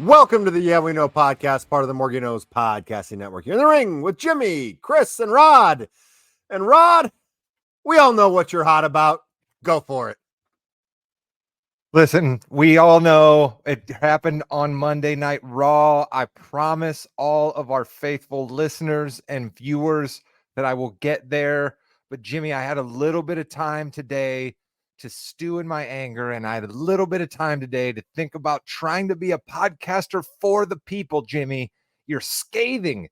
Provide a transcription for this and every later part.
Welcome to the Yeah We Know podcast, part of the Morgan Knows Podcasting Network. You're in the ring with Jimmy, Chris, and Rod. And Rod, we all know what you're hot about. Go for it. Listen, we all know it happened on Monday Night Raw. I promise all of our faithful listeners and viewers that I will get there. But Jimmy, I had a little bit of time today to stew in my anger, and I had a little bit of time today to think about trying to be a podcaster for the people. Jimmy, your scathing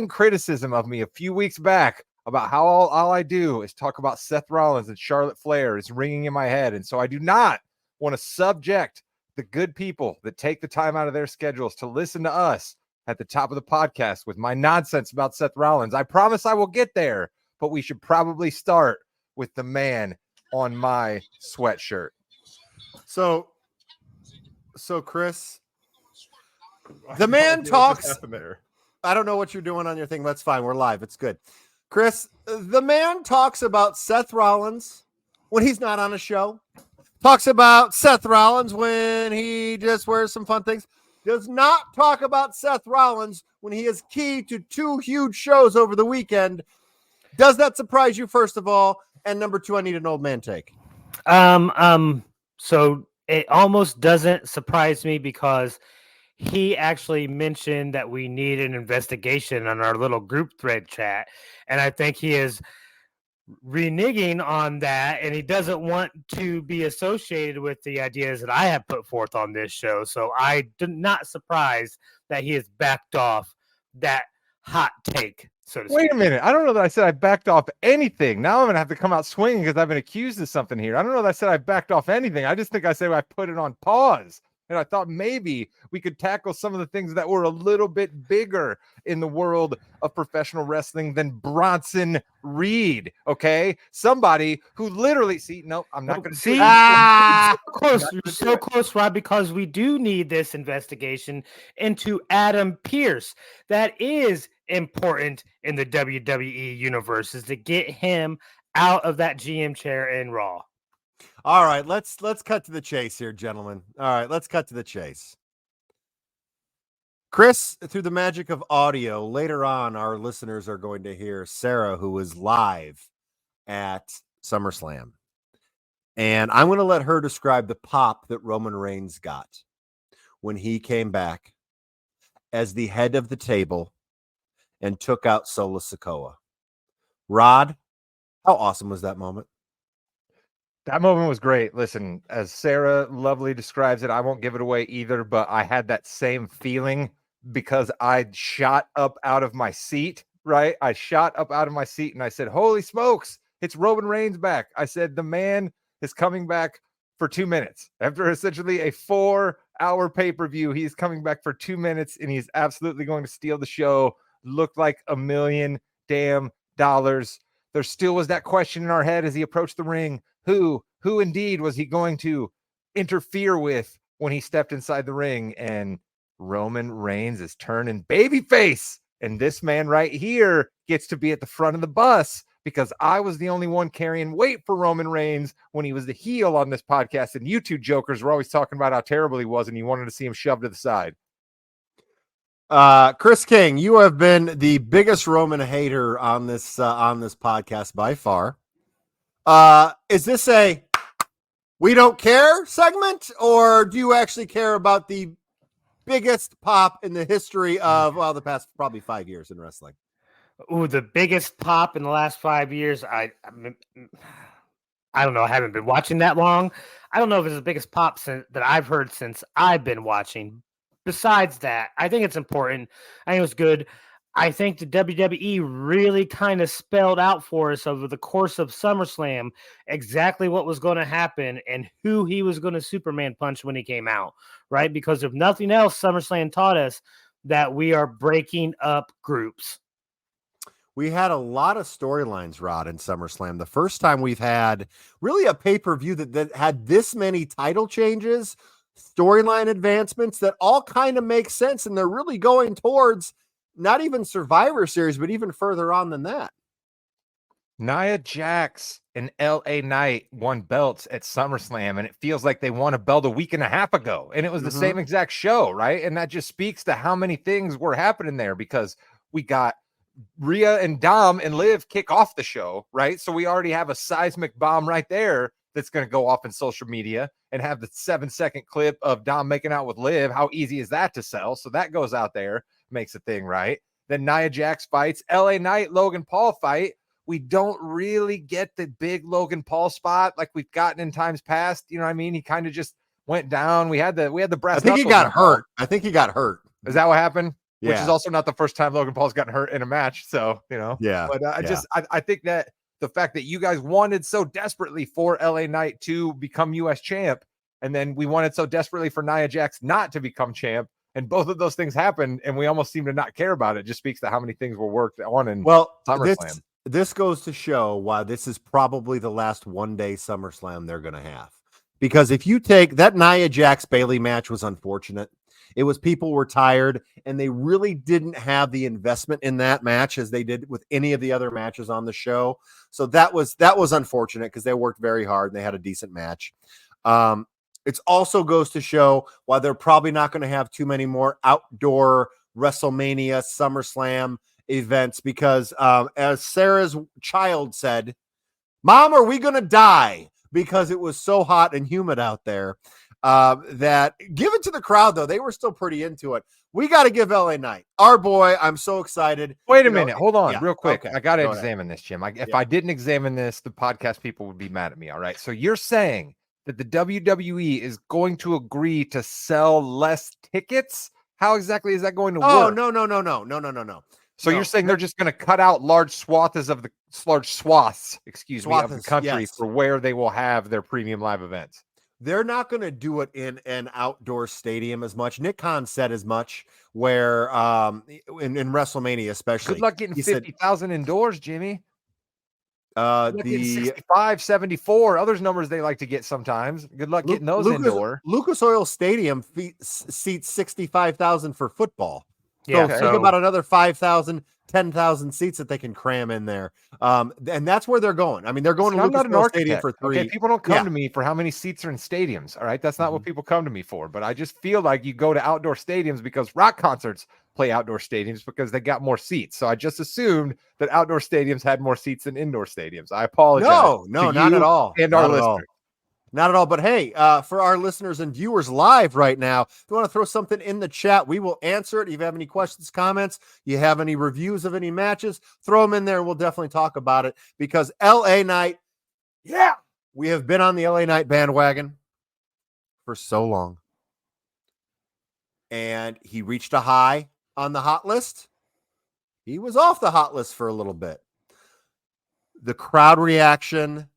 criticism of me a few weeks back about how all I do is talk about Seth Rollins and Charlotte Flair is ringing in my head. And so I do not want to subject the good people that take the time out of their schedules to listen to us at the top of the podcast with my nonsense about Seth Rollins. I promise I will get there, but we should probably start with the man on my sweatshirt. So Chris, the man talks. I don't know what you're doing on your thing. That's fine. We're live. It's good. Chris, the man talks about Seth Rollins when he's not on a show. Talks about Seth Rollins when he just wears some fun things. Does not talk about Seth Rollins when he is key to two huge shows over the weekend. Does that surprise you, first of all? And number two, I need an old man take. So it almost doesn't surprise me because he actually mentioned that we need an investigation on our little group thread chat. And I think he is reneging on that, and he doesn't want to be associated with the ideas that I have put forth on this show. So I am not surprised that he has backed off that hot take, so to speak. Wait a minute. I don't know that I said I backed off anything. Now I'm going to have to come out swinging because I've been accused of something here. I don't know that I said I backed off anything. I just think I said I put it on pause. And I thought maybe we could tackle some of the things that were a little bit bigger in the world of professional wrestling than Bronson Reed. Okay. Somebody who literally I'm not going to see close. You're so close, Rob, because we do need this investigation into Adam Pearce. That is important in the WWE universe, is to get him out of that GM chair in Raw. All right, let's cut to the chase here, gentlemen. All right, let's cut to the chase. Chris, through the magic of audio, later on, our listeners are going to hear Sarah, who was live at SummerSlam. And I'm going to let her describe the pop that Roman Reigns got when he came back as the head of the table and took out Solo Sikoa. Rod, how awesome was that moment? That moment was great. Listen, as Sarah lovely describes it, I won't give it away either, but I had that same feeling because I shot up out of my seat, right? I shot up out of my seat and I said, holy smokes, it's Roman Reigns back. I said, the man is coming back for 2 minutes. After essentially a 4-hour pay-per-view, he's coming back for 2 minutes and he's absolutely going to steal the show. Looked like $1 million damn dollars. There still was that question in our head as he approached the ring. Who indeed was he going to interfere with when he stepped inside the ring? And Roman Reigns is turning babyface. And this man right here gets to be at the front of the bus because I was the only one carrying weight for Roman Reigns when he was the heel on this podcast. And you two jokers were always talking about how terrible he was and you wanted to see him shoved to the side. Chris King, you have been the biggest Roman hater on this podcast by far. Is this a we don't care segment, or do you actually care about the biggest pop in the history of the past probably 5 years in wrestling? Ooh, the biggest pop in the last 5 years. I don't know. I haven't been watching that long. I don't know if it's the biggest pop that I've heard since I've been watching. Besides that, I think it's important. I think it was good. I think the WWE really kind of spelled out for us over the course of SummerSlam exactly what was going to happen and who he was going to Superman punch when he came out, right? Because if nothing else, SummerSlam taught us that we are breaking up groups. We had a lot of storylines, Rod, in SummerSlam. The first time we've had really a pay-per-view that had this many title changes, storyline advancements that all kind of make sense, and they're really going towards not even Survivor Series, but even further on than that. Nia Jax and LA Knight won belts at SummerSlam, and it feels like they won a belt a week and a half ago, and it was the same exact show, right? And that just speaks to how many things were happening there, because we got Rhea and Dom and Liv kick off the show, right? So we already have a seismic bomb right there that's going to go off in social media and have the 7-second clip of Dom making out with Liv. How easy is that to sell? So that goes out there, makes a thing, right? Then Nia Jax fights, LA Knight, Logan Paul fight. We don't really get the big Logan Paul spot like we've gotten in times past. You know what I mean? He kind of just went down. We had the brass. I think he got hurt. I think he got hurt. Is that what happened? Yeah. Which is also not the first time Logan Paul's gotten hurt in a match. So, you know, yeah. But I think that the fact that you guys wanted so desperately for LA Knight to become US champ, and then we wanted so desperately for Nia Jax not to become champ, and both of those things happened, and we almost seem to not care about it, just speaks to how many things were worked on in SummerSlam. This goes to show why this is probably the last one-day SummerSlam they're going to have. Because if you take that Nia Jax Bayley match was unfortunate. It was people were tired, and they really didn't have the investment in that match as they did with any of the other matches on the show. So that was unfortunate because they worked very hard and they had a decent match. It also goes to show why they're probably not going to have too many more outdoor WrestleMania, SummerSlam events because as Sarah's child said, "Mom, are we going to die?" Because it was so hot and humid out there. That give it to the crowd, though. They were still pretty into it. We got to give LA Knight, our boy. I'm so excited. Wait a minute. Hold on real quick. Okay. I got to examine this, Jim. If I didn't examine this, the podcast people would be mad at me. All right. So you're saying that the WWE is going to agree to sell less tickets? How exactly is that going to work? Oh, no. So you're saying they're just going to cut out large swaths, of the country for where they will have their premium live events. They're not going to do it in an outdoor stadium as much. Nick Khan said as much where in WrestleMania, especially. Good luck getting 50,000 indoors, Jimmy. The 65, 74, others numbers they like to get sometimes. Good luck getting those indoor. Lucas Oil Stadium seats 65,000 for football. Yeah, so think about another 5,000, 10,000 seats that they can cram in there. And that's where they're going. I mean, they're going to Lucas Oil Stadium for 3. Okay, people don't come to me for how many seats are in stadiums. All right. That's not what people come to me for. But I just feel like you go to outdoor stadiums because rock concerts play outdoor stadiums because they got more seats. So I just assumed that outdoor stadiums had more seats than indoor stadiums. I apologize. No, not at all. And our listeners. Not at all. But hey, for our listeners and viewers live right now, if you want to throw something in the chat, we will answer it. If you have any questions, comments, you have any reviews of any matches, throw them in there. We'll definitely talk about it because LA Knight, we have been on the LA Knight bandwagon for so long. And he reached a high on the hot list. He was off the hot list for a little bit. The crowd reaction,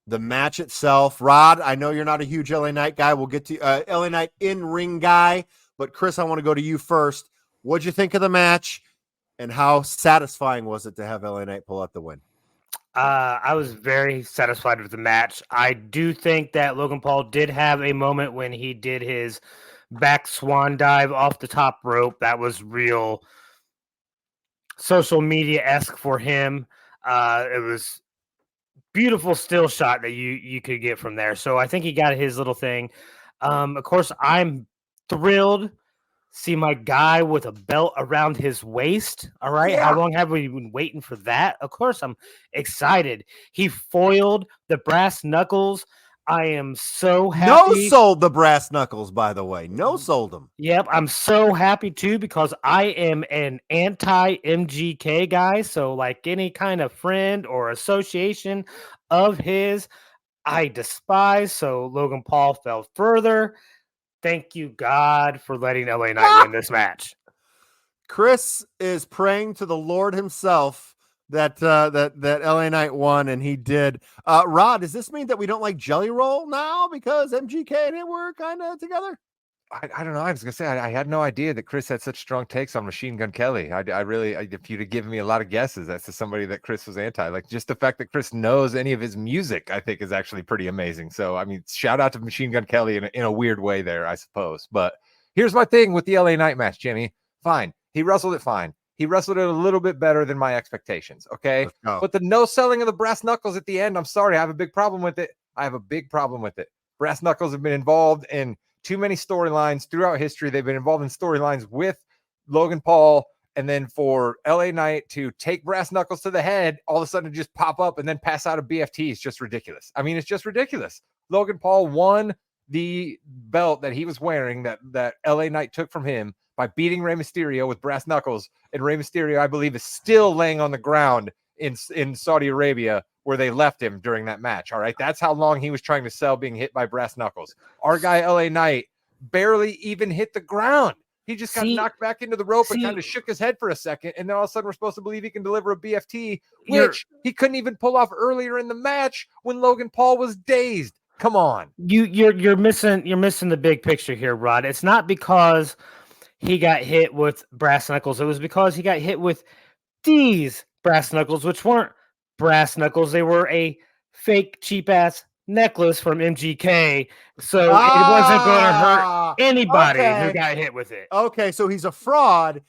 the match itself. Rod, I know you're not a huge LA Knight guy. We'll get to LA Knight in-ring guy. But, Chris, I want to go to you first. What'd you think of the match, and how satisfying was it to have LA Knight pull out the win? I was very satisfied with the match. I do think that Logan Paul did have a moment when he did his back swan dive off the top rope. That was real social media-esque for him. It was beautiful still shot that you could get from there. So I think he got his little thing. Of course, I'm thrilled see my guy with a belt around his waist. All right. Yeah. How long have we been waiting for that? Of course, I'm excited. He foiled the brass knuckles. I am so happy. No sold the brass knuckles, by the way. No sold them. Yep. I'm so happy too because I am an anti-MGK guy. So like any kind of friend or association of his, I despise. So Logan Paul fell further. Thank you, God, for letting LA Knight win this match. Chris is praying to the Lord himself that LA Knight won, and he did. Rod, does this mean that we don't like Jelly Roll now because MGK and him were kind of together? I don't know. I was gonna say I had no idea that Chris had such strong takes on Machine Gun Kelly. I really, if you'd have given me a lot of guesses as to somebody that Chris was anti, like just the fact that Chris knows any of his music, I think is actually pretty amazing. So I mean, shout out to Machine Gun Kelly in a weird way there, I suppose. But here's my thing with the LA Knight match, Jimmy. Fine, he wrestled it fine. He wrestled it a little bit better than my expectations. Okay. Let's go. But the no selling of the brass knuckles at the end, I'm sorry. I have a big problem with it. Brass knuckles have been involved in too many storylines throughout history. They've been involved in storylines with Logan Paul. And then for LA Knight to take brass knuckles to the head, all of a sudden just pop up and then pass out a BFT is just ridiculous. I mean, it's just ridiculous. Logan Paul won the belt that he was wearing that LA Knight took from him by beating Rey Mysterio with brass knuckles. And Rey Mysterio, I believe, is still laying on the ground in Saudi Arabia where they left him during that match. All right. That's how long he was trying to sell being hit by brass knuckles. Our guy, LA Knight, barely even hit the ground. He just got knocked back into the rope and kind of shook his head for a second. And then all of a sudden we're supposed to believe he can deliver a BFT, which he couldn't even pull off earlier in the match when Logan Paul was dazed. Come on. You're missing the big picture here, Rod. It's not because he got hit with brass knuckles. It was because he got hit with these brass knuckles, which weren't brass knuckles. They were a fake cheap ass necklace from MGK. So it wasn't going to hurt anybody who got hit with it. Okay, so he's a fraud.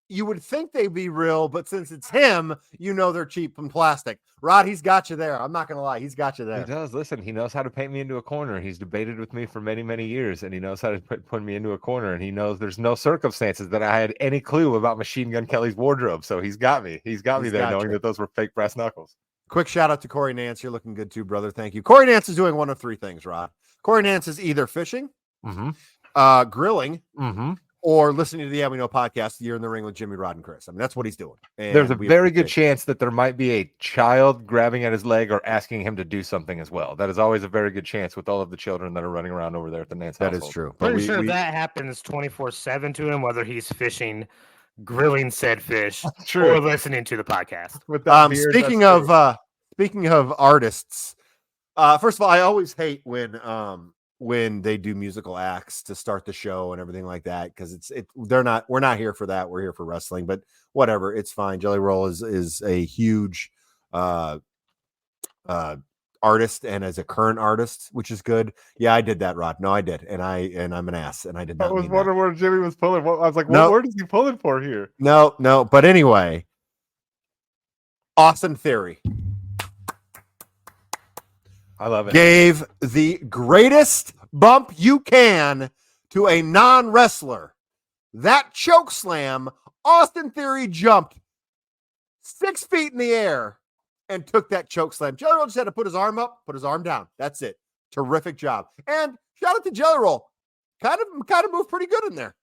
You would think they'd be real, but since it's him, they're cheap and plastic. Rod, he's got you there. I'm not going to lie. He's got you there. He does. Listen, he knows how to paint me into a corner. He's debated with me for many, many years, and he knows how to put me into a corner, and he knows there's no circumstances that I had any clue about Machine Gun Kelly's wardrobe. So he's got me. He's got me there knowing that those were fake brass knuckles. Quick shout out to Corey Nance. You're looking good too, brother. Thank you. Corey Nance is doing one of three things, Rod. Corey Nance is either fishing, grilling, or listening to the Yeah We Know podcast, You're in the Ring with Jimmy, Rod, and Chris. I mean, that's what he's doing. And there's a very good chance that there might be a child grabbing at his leg or asking him to do something as well. That is always a very good chance with all of the children that are running around over there at the Nance household. That is true. But pretty sure that happens 24/7 to him, whether he's fishing, grilling said fish, or listening to the podcast. With that beard, speaking of artists, first of all, I always hate when they do musical acts to start the show and everything like that, because we're not here for that. We're here for wrestling, but whatever, it's fine. Jelly Roll is a huge artist, and as a current artist, which is good. Yeah, I did that, Rod. No, I did, and I'm an ass, and I did not. I was wondering where Jimmy was pulling. I was like, what word is he pulling for here? No, but anyway, Austin Theory. I love it. Gave the greatest bump you can to a non-wrestler. That choke slam, Austin Theory jumped 6 feet in the air and took that choke slam. Jelly Roll just had to put his arm up, put his arm down. That's it. Terrific job. And shout out to Jelly Roll. Kind of moved pretty good in there.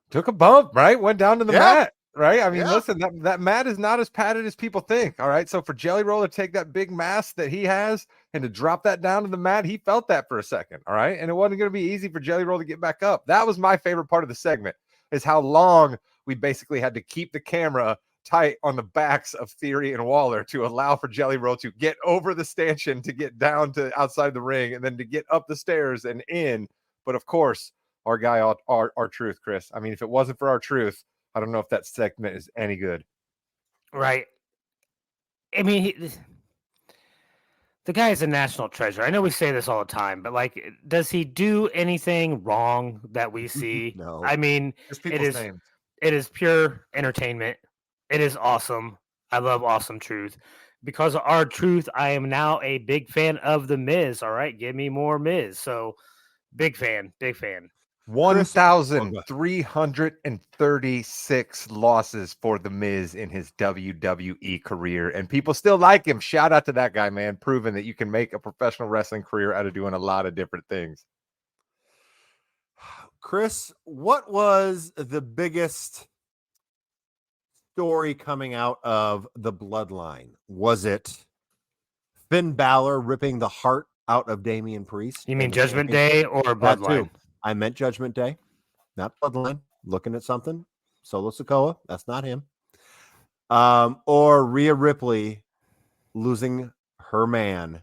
Took a bump, right? Went down to the mat. Right. I mean, listen, that mat is not as padded as people think. All right. So for Jelly Roll to take that big mass that he has and to drop that down to the mat, he felt that for a second. All right. And it wasn't going to be easy for Jelly Roll to get back up. That was my favorite part of the segment, is how long we basically had to keep the camera tight on the backs of Theory and Waller to allow for Jelly Roll to get over the stanchion, to get down to outside the ring, and then to get up the stairs and in. But of course, our guy, our truth, Chris. I mean, if it wasn't for our truth, I don't know if that segment is any good. Right. I mean, the guy is a national treasure. I know we say this all the time, but does he do anything wrong that we see? No. I mean, it is pure entertainment. It is awesome. I love Awesome Truth. Because of our truth, I am now a big fan of The Miz. All right. Give me more Miz. So big fan. 1,336 losses for The Miz in his WWE career, and people still like him. Shout out to that guy, man, proving that you can make a professional wrestling career out of doing a lot of different things. Chris, what was the biggest story coming out of the Bloodline? Was it Finn Balor ripping the heart out of Damian Priest? You mean Judgment Day or Bloodline? I meant Judgment Day, not Bloodline. Looking at something. Solo Sikoa, that's not him. Or Rhea Ripley losing her man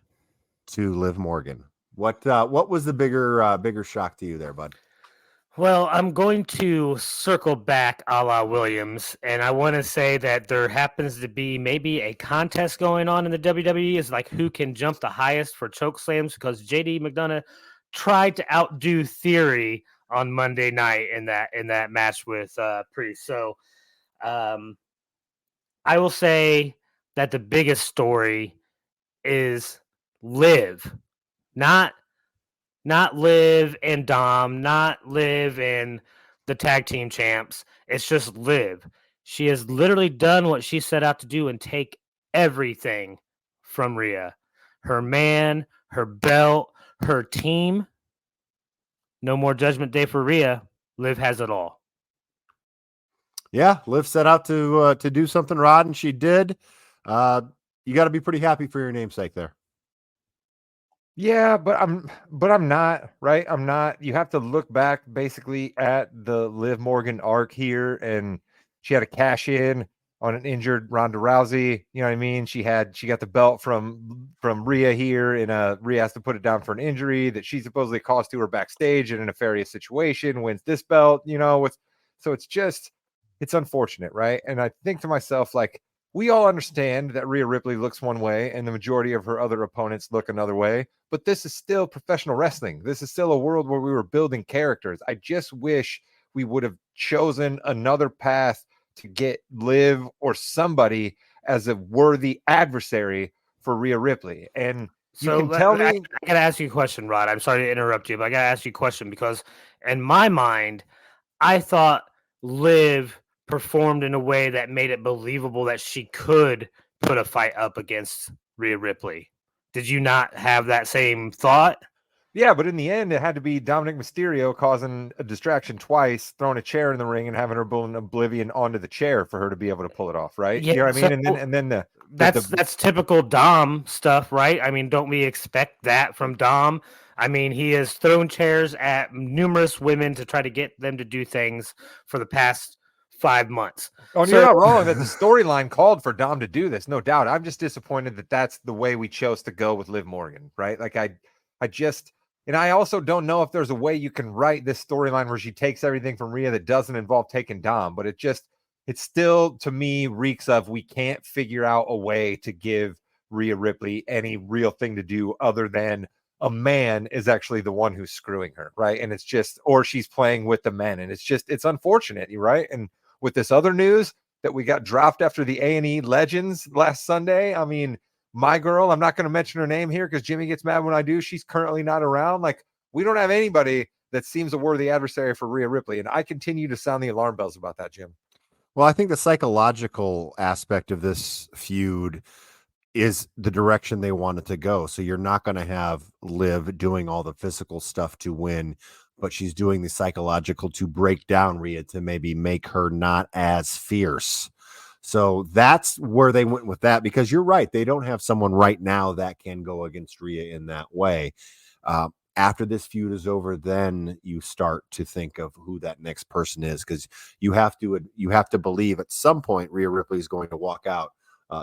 to Liv Morgan. What was the bigger shock to you there, bud? Well, I'm going to circle back a la Williams, and I want to say that there happens to be maybe a contest going on in the WWE, is who can jump the highest for choke slams, because JD McDonough tried to outdo Theory on Monday night in that match with Priest. So I will say that the biggest story is Liv, not Liv and Dom, not Liv and the tag team champs. It's just Liv. She has literally done what she set out to do and take everything from Rhea. Her man, her belt, her team. No more Judgment Day for Rhea. Liv has it all. Yeah, Liv set out to do something, Rod, and she did. You got to be pretty happy for your namesake there. Yeah, but I'm not, right? I'm not. You have to look back basically at the Liv Morgan arc here, and she had a cash in on an injured Ronda Rousey. You know what I mean? She got the belt from Rhea here, and Rhea has to put it down for an injury that she supposedly caused to her backstage in a nefarious situation. Wins this belt, so it's unfortunate, right? And I think to myself, like, we all understand that Rhea Ripley looks one way and the majority of her other opponents look another way, but this is still professional wrestling. This is still a world where we were building characters. I just wish we would have chosen another path to get Liv or somebody as a worthy adversary for Rhea Ripley. And you can tell me. I got to ask you a question, Rod. I'm sorry to interrupt you, but I got to ask you a question because in my mind, I thought Liv performed in a way that made it believable that she could put a fight up against Rhea Ripley. Did you not have that same thought? Yeah, but in the end, it had to be Dominic Mysterio causing a distraction twice, throwing a chair in the ring and having her bull in oblivion onto the chair for her to be able to pull it off, right? Yeah, you know what I mean? And then that's typical Dom stuff, right? I mean, don't we expect that from Dom? I mean, he has thrown chairs at numerous women to try to get them to do things for the past 5 months. Oh, you're not wrong that the storyline called for Dom to do this, no doubt. I'm just disappointed that that's the way we chose to go with Liv Morgan, right? Like and I also don't know if there's a way you can write this storyline where she takes everything from Rhea that doesn't involve taking Dom, but it still to me reeks of we can't figure out a way to give Rhea Ripley any real thing to do other than a man is actually the one who's screwing her, right? And or she's playing with the men, and it's unfortunate, right? And with this other news that we got dropped after the A&E Legends last Sunday, I mean, my girl, I'm not going to mention her name here because Jimmy gets mad when I do. She's currently not around. Like, we don't have anybody that seems a worthy adversary for Rhea Ripley, and I continue to sound the alarm bells about that, Jim. Well, I think the psychological aspect of this feud is the direction they want it to go. So you're not going to have Liv doing all the physical stuff to win, but she's doing the psychological to break down Rhea to maybe make her not as fierce. So that's where they went with that, because you're right. They don't have someone right now that can go against Rhea in that way. After this feud is over, then you start to think of who that next person is, because you have to believe at some point Rhea Ripley is going to walk out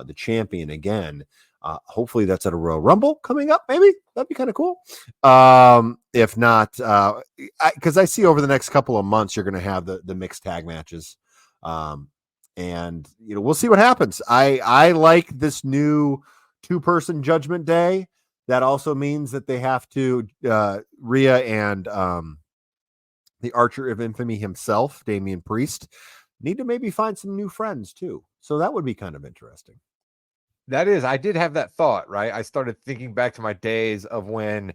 the champion again. Hopefully that's at a Royal Rumble coming up. Maybe that'd be kind of cool. If not, because I see over the next couple of months you're going to have the mixed tag matches, and we'll see what happens. I like this new 2-person Judgment Day. That also means that they have to Rhea and the Archer of Infamy himself, Damian Priest, need to maybe find some new friends too. So that would be kind of interesting. That is, I did have that thought, right? I started thinking back to my days of when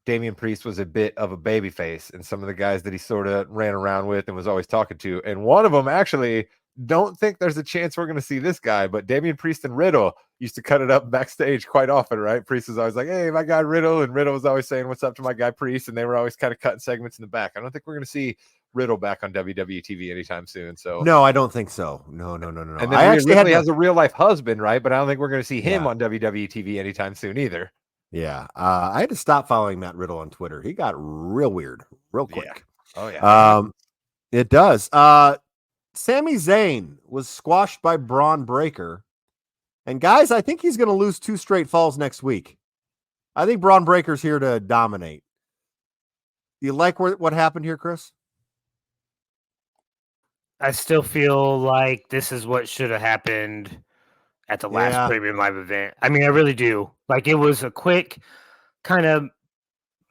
Damian Priest was a bit of a babyface and some of the guys that he sort of ran around with and was always talking to. And one of them actually, don't think there's a chance we're going to see this guy, but Damian Priest and Riddle used to cut it up backstage quite often, right? Priest was always like, hey, my guy Riddle, and Riddle was always saying, what's up to my guy Priest? And they were always kind of cutting segments in the back. I don't think we're going to see Riddle back on WWE TV anytime soon. So no, I don't think so. No. And then Rhea Ripley has a real life husband, right? But I don't think we're going to see him on WWE TV anytime soon either. Yeah. I had to stop following Matt Riddle on Twitter. He got real weird, real quick. Yeah. Oh yeah. It does. Sami Zayn was squashed by Braun Breaker. And guys, I think he's going to lose 2 straight falls next week. I think Braun Breaker's here to dominate. You like what happened here, Chris? I still feel like this is what should have happened at the last Premium Live event. I mean, I really do. Like, it was a quick kind of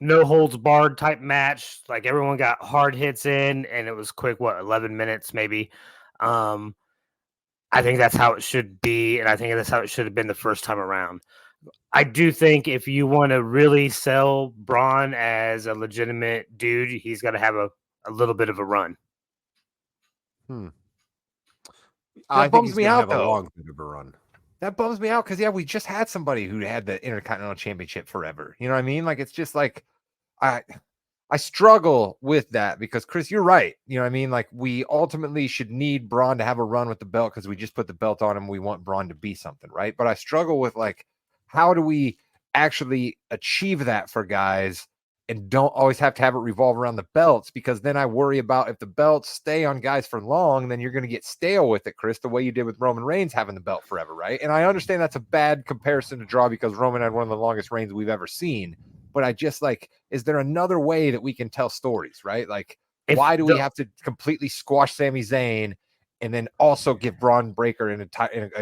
no holds barred type match. Like, everyone got hard hits in, and it was quick, 11 minutes maybe. I think that's how it should be, and I think that's how it should have been the first time around. I do think if you want to really sell Braun as a legitimate dude, he's got to have a little bit of a run. I think bums he's me going to out, have a though. long bit of a run. That bums me out because we just had somebody who had the Intercontinental Championship forever. You know what I mean? Like it's just like I struggle with that because Chris, you're right. You know what I mean? Like we ultimately should need Braun to have a run with the belt because we just put the belt on him. We want Braun to be something, right? But I struggle with like how do we actually achieve that for guys and don't always have to have it revolve around the belts, because then I worry about if the belts stay on guys for long, then you're going to get stale with it, Chris, the way you did with Roman Reigns having the belt forever, right? And I understand that's a bad comparison to draw because Roman had one of the longest reigns we've ever seen. But I just like, is there another way that we can tell stories, right? Like, why do we have to completely squash Sami Zayn and then also give Braun Breaker an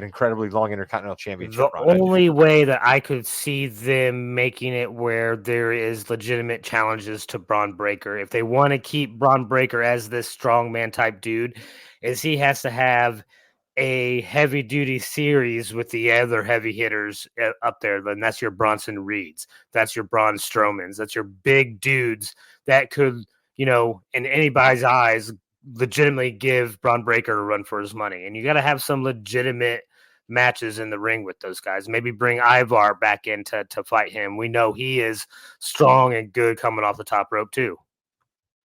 incredibly long Intercontinental Championship The run? only way that I could see them making it where there is legitimate challenges to Braun Breaker, if they want to keep Braun Breaker as this strongman type dude, is he has to have a heavy duty series with the other heavy hitters up there. Then that's your Bronson Reeds, that's your Braun Strowmans, that's your big dudes that could, in anybody's eyes, legitimately give Braun Breaker a run for his money. And you got to have some legitimate matches in the ring with those guys. Maybe bring Ivar back in to fight him. We know he is strong and good coming off the top rope too.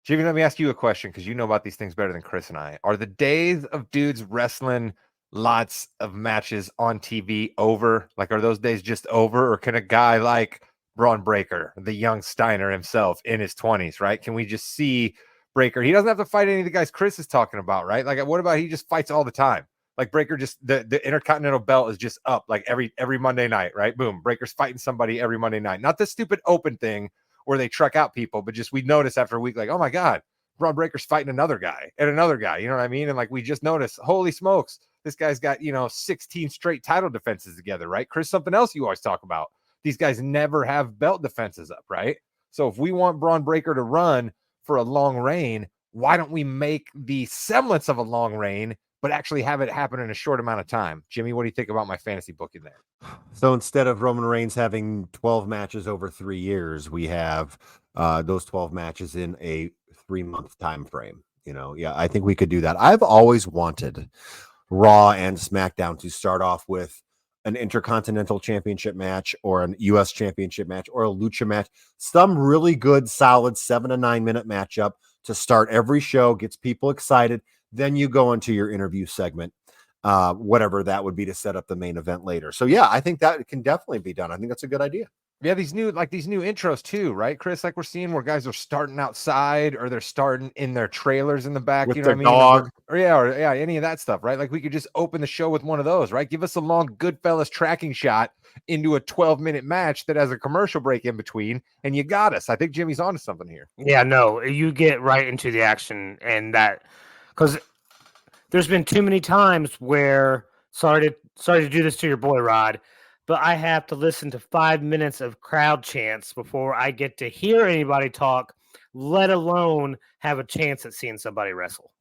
Jimmy, let me ask you a question because you know about these things better than Chris and I. Are the days of dudes wrestling lots of matches on TV over? Like, are those days just over? Or can a guy like Braun Breaker, the young Steiner himself in his 20s, right? Can we just see Breaker? He doesn't have to fight any of the guys Chris is talking about, right? Like, what about he just fights all the time? Like Breaker just the Intercontinental belt is just up like every Monday night, right? Boom. Breaker's fighting somebody every Monday night. Not the stupid open thing where they truck out people, but just we notice after a week, like, oh my God, Braun Breaker's fighting another guy and another guy. You know what I mean? And like we just noticed, holy smokes, this guy's got 16 straight title defenses together, right? Chris, something else you always talk about. These guys never have belt defenses up, right? So if we want Braun Breaker to run for a long reign, why don't we make the semblance of a long reign, but actually have it happen in a short amount of time? Jimmy, what do you think about my fantasy booking there? So instead of Roman Reigns having 12 matches over 3 years, we have those 12 matches in a 3-month time frame. Yeah, I think we could do that. I've always wanted Raw and SmackDown to start off with an Intercontinental Championship match or an U.S. Championship match or a Lucha match, some really good, solid 7 to 9 minute matchup to start every show, gets people excited. Then you go into your interview segment, whatever that would be to set up the main event later. So yeah, I think that can definitely be done. I think that's a good idea. Yeah, these new intros too, right, Chris? Like we're seeing where guys are starting outside or they're starting in their trailers in the back, With you know what I their mean? dog. Or any of that stuff, right? Like we could just open the show with one of those, right? Give us a long Goodfellas tracking shot into a 12-minute match that has a commercial break in between, and you got us. I think Jimmy's onto something here. Yeah, no, you get right into the action, and that because there's been too many times where sorry to do this to your boy Rod, but I have to listen to 5 minutes of crowd chants before I get to hear anybody talk, let alone have a chance at seeing somebody wrestle.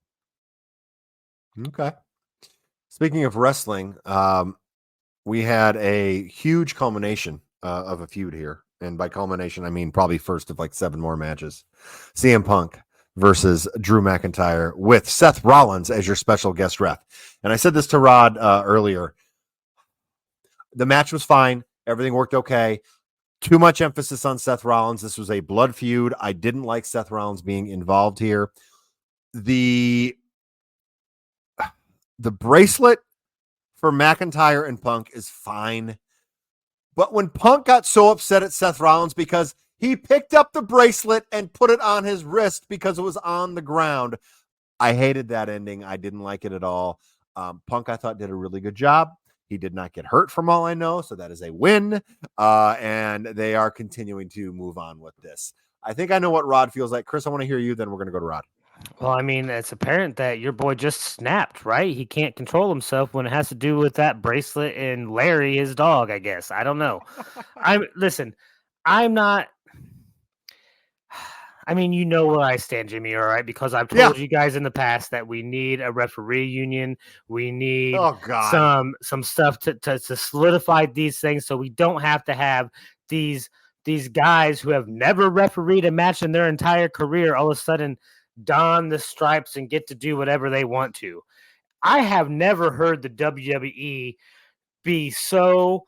Okay. Speaking of wrestling, we had a huge culmination of a feud here. And by culmination, I mean probably first of like 7 more matches. CM Punk versus Drew McIntyre with Seth Rollins as your special guest ref. And I said this to Rod earlier. The match was fine. Everything worked okay. Too much emphasis on Seth Rollins. This was a blood feud. I didn't like Seth Rollins being involved here. The bracelet for McIntyre and Punk is fine. But when Punk got so upset at Seth Rollins because he picked up the bracelet and put it on his wrist because it was on the ground, I hated that ending. I didn't like it at all. Punk, I thought, did a really good job. He did not get hurt from all I know, so that is a win. And they are continuing to move on with this. I think I know what Rod feels like. Chris, I want to hear you, then we're going to go to Rod. Well, I mean, it's apparent that your boy just snapped, right? He can't control himself when it has to do with that bracelet and Larry, his dog, I guess. I don't know. I'm I mean, you know where I stand, Jimmy, all right? Because I've Yeah. told you guys in the past that we need a referee union. We need Oh God. some stuff to solidify these things so we don't have to have these guys who have never refereed a match in their entire career all of a sudden don the stripes and get to do whatever they want to. I have never heard the WWE be so,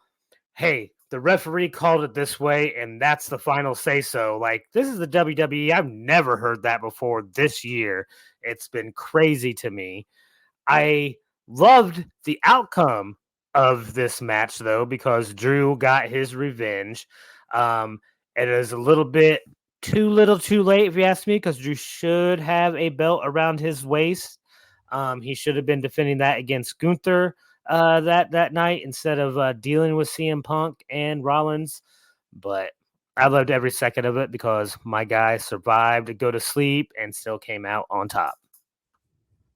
hey, the referee called it this way and that's the final say so. Like, this is the WWE. I've never heard that before this year. It's been crazy to me. I loved the outcome of this match though, because Drew got his revenge. It is a little bit too little too late, if you ask me, because Drew should have a belt around his waist. He should have been defending that against Gunther that night instead of dealing with CM Punk and Rollins. But I loved every second of it because my guy survived to go to sleep and still came out on top.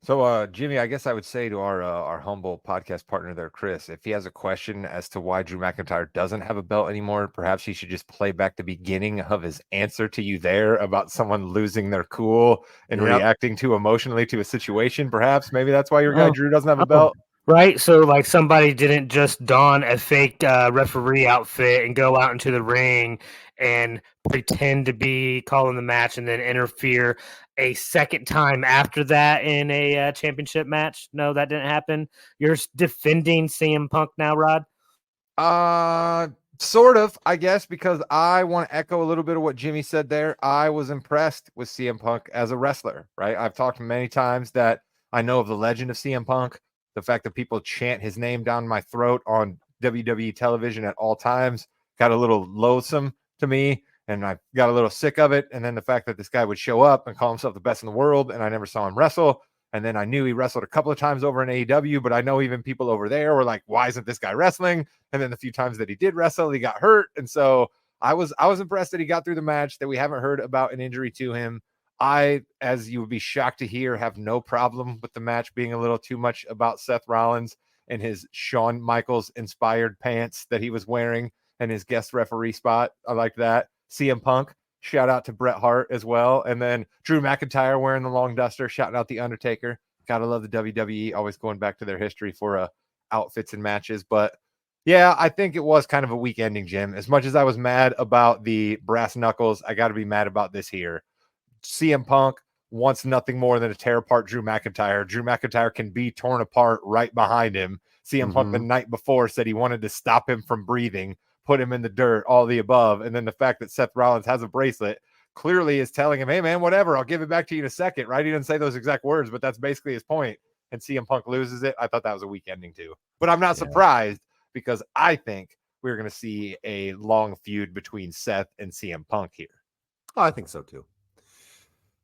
So, Jimmy, I guess I would say to our humble podcast partner there, Chris, if he has a question as to why Drew McIntyre doesn't have a belt anymore, perhaps he should just play back the beginning of his answer to you there about someone losing their cool and reacting too emotionally to a situation. Perhaps maybe that's why your guy Drew doesn't have a belt. Right, so like somebody didn't just don a fake referee outfit and go out into the ring and pretend to be calling the match and then interfere a second time after that in a championship match. No, that didn't happen. You're defending CM Punk now, Rod? Sort of, I guess, because I want to echo a little bit of what Jimmy said there. I was impressed with CM Punk as a wrestler, right? I've talked many times that I know of the legend of CM Punk. The fact that people chant his name down my throat on WWE television at all times got a little loathsome to me, and I got a little sick of it. And then the fact that this guy would show up and call himself the best in the world, and I never saw him wrestle. And then I knew he wrestled a couple of times over in AEW, but I know even people over there were like, why isn't this guy wrestling? And then the few times that he did wrestle, he got hurt. And so I was impressed that he got through the match, that we haven't heard about an injury to him. I, as you would be shocked to hear, have no problem with the match being a little too much about Seth Rollins and his Shawn Michaels inspired pants that he was wearing and his guest referee spot. I like that. CM Punk, shout out to Bret Hart as well. And then Drew McIntyre wearing the long duster, shouting out the Undertaker. Gotta love the WWE, always going back to their history for outfits and matches. But yeah, I think it was kind of a weak ending, Jim. As much as I was mad about the brass knuckles, I got to be mad about this here. CM Punk wants nothing more than to tear apart Drew McIntyre. Drew McIntyre can be torn apart right behind him. CM Punk the night before said he wanted to stop him from breathing, put him in the dirt, all the above. And then the fact that Seth Rollins has a bracelet clearly is telling him, hey, man, whatever, I'll give it back to you in a second, right? He didn't say those exact words, but that's basically his point. And CM Punk loses it. I thought that was a weak ending too. But I'm not surprised because I think we're going to see a long feud between Seth and CM Punk here. Oh, I think so too.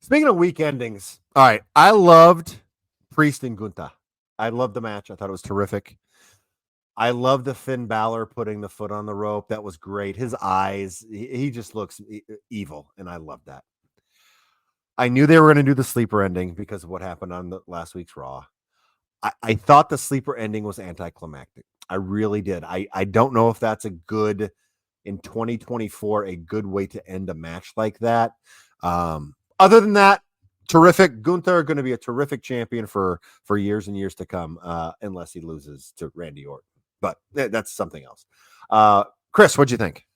Speaking of weak endings, all right, I loved Priest and Gunther. I loved the match. I thought it was terrific. I love the Finn Balor putting the foot on the rope. That was great. His eyes, he just looks evil, and I love that. I knew they were going to do the sleeper ending because of what happened on the last week's Raw. I thought the sleeper ending was anticlimactic. I really did. I don't know if that's a good, in 2024, a good way to end a match like that. Other than that, terrific. Gunther going to be a terrific champion for years and years to come, unless he loses to Randy Orton. But that's something else. Chris, what'd you think?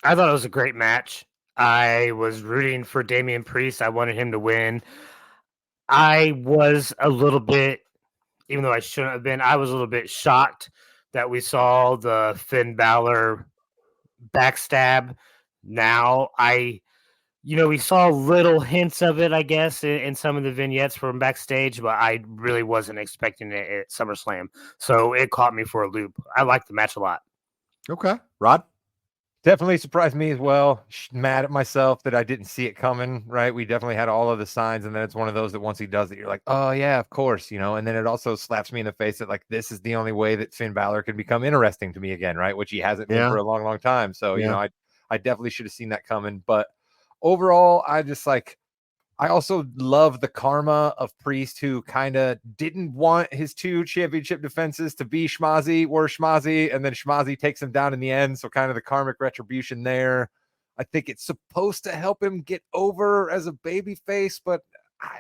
I thought it was a great match. I was rooting for Damian Priest. I wanted him to win. I was a little bit, even though I shouldn't have been, I was a little bit shocked that we saw the Finn Balor backstab. Now, we saw little hints of it, I guess, in some of the vignettes from backstage, but I really wasn't expecting it at SummerSlam. So it caught me for a loop. I liked the match a lot. Okay. Rod? Definitely surprised me as well. Mad at myself that I didn't see it coming, right? We definitely had all of the signs, and then it's one of those that once he does it, you're like, oh, yeah, of course, and then it also slaps me in the face that, like, this is the only way that Finn Balor can become interesting to me again, right? Which he hasn't been for a long, long time. So, I definitely should have seen that coming. But overall, I also love the karma of Priest, who kind of didn't want his 2 championship defenses to be Schmozzy, and then Schmozzy takes him down in the end. So kind of the karmic retribution there. I think it's supposed to help him get over as a baby face, but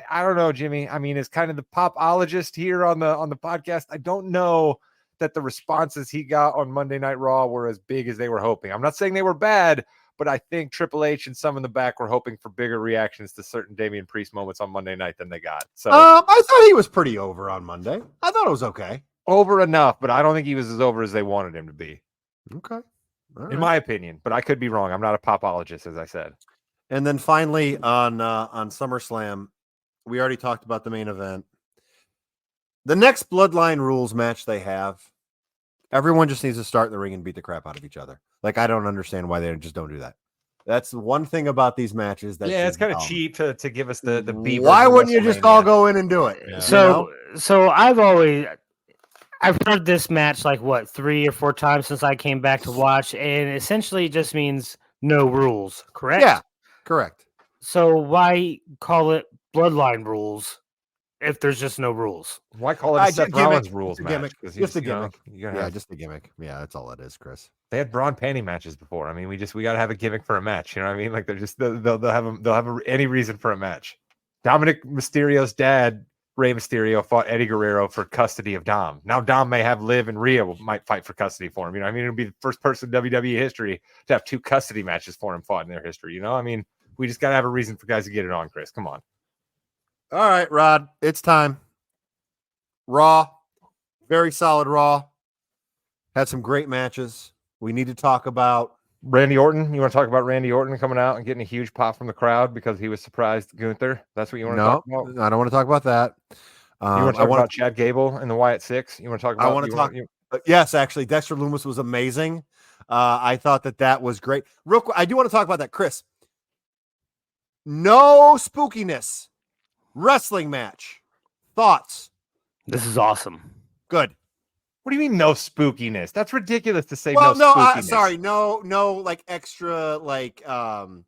I don't know, Jimmy. I mean, as kind of the popologist here on the podcast, I don't know that the responses he got on Monday Night Raw were as big as they were hoping. I'm not saying they were bad, but I think Triple H and some in the back were hoping for bigger reactions to certain Damian Priest moments on Monday night than they got. So I thought he was pretty over on Monday. I thought it was okay. over enough, but I don't think he was as over as they wanted him to be. Okay. In my opinion, but I could be wrong. I'm not a popologist, as I said. And then finally on SummerSlam, we already talked about the main event. The next Bloodline Rules match they have, everyone just needs to start in the ring and beat the crap out of each other. Like, I don't understand why they just don't do that. That's one thing about these matches. That it's kind of cheap to give us the beef. Why wouldn't you just all go in and do it? Yeah. So I've heard this match like 3 or 4 times since I came back to watch, and essentially it just means no rules, correct? Yeah, correct. So why call it Bloodline Rules if there's just no rules? Why call it a Seth Rollins rules match? Just a gimmick. Just a gimmick. Yeah, that's all it is, Chris. They had Braun panty matches before. I mean, we got to have a gimmick for a match. You know what I mean? Like they'll have any reason for a match. Dominic Mysterio's dad, Rey Mysterio, fought Eddie Guerrero for custody of Dom. Now Dom may have Liv and Rhea might fight for custody for him. You know, I mean, it'll be the first person in WWE history to have 2 custody matches for him fought in their history. You know, I mean, we just got to have a reason for guys to get it on, Chris. Come on. All right, Rod, it's time. Raw, very solid Raw. Had some great matches. We need to talk about Randy Orton. You want to talk about Randy Orton coming out and getting a huge pop from the crowd because he was surprised Gunther? That's what you want to talk about? No, I don't want to talk about that. You want to talk about Chad Gable and the Wyatt Six? You want to talk about? I want to talk. Yes, actually, Dexter Lumis was amazing. I thought that was great. Real quick, I do want to talk about that, Chris. No spookiness. Wrestling match. Thoughts? This is awesome. Good. What do you mean no spookiness? That's ridiculous to say. Well, no, spookiness. Sorry, no, like extra, like no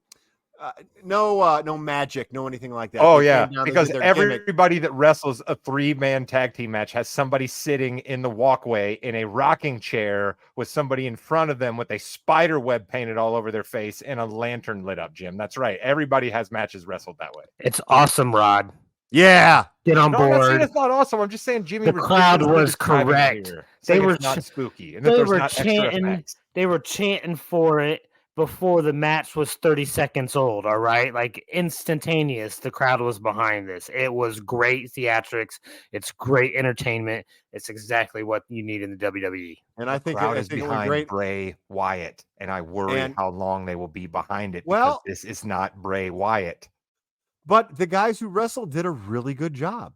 magic, no anything like that. Oh yeah, because everybody that wrestles a 3-man tag team match has somebody sitting in the walkway in a rocking chair with somebody in front of them with a spider web painted all over their face and a lantern lit up. Jim, that's right. Everybody has matches wrestled that way. It's awesome, Rod. Yeah, get on board. I'm not saying it's not awesome. I'm just saying Jimmy. The crowd was correct. They were not spooky, and they were chanting. They were chanting for it before the match was 30 seconds old. All right, like instantaneous. The crowd was behind this. It was great theatrics. It's great entertainment. It's exactly what you need in the WWE. And I think the crowd is behind Bray Wyatt, and I worry how long they will be behind it. Well, because this is not Bray Wyatt. But the guys who wrestled did a really good job.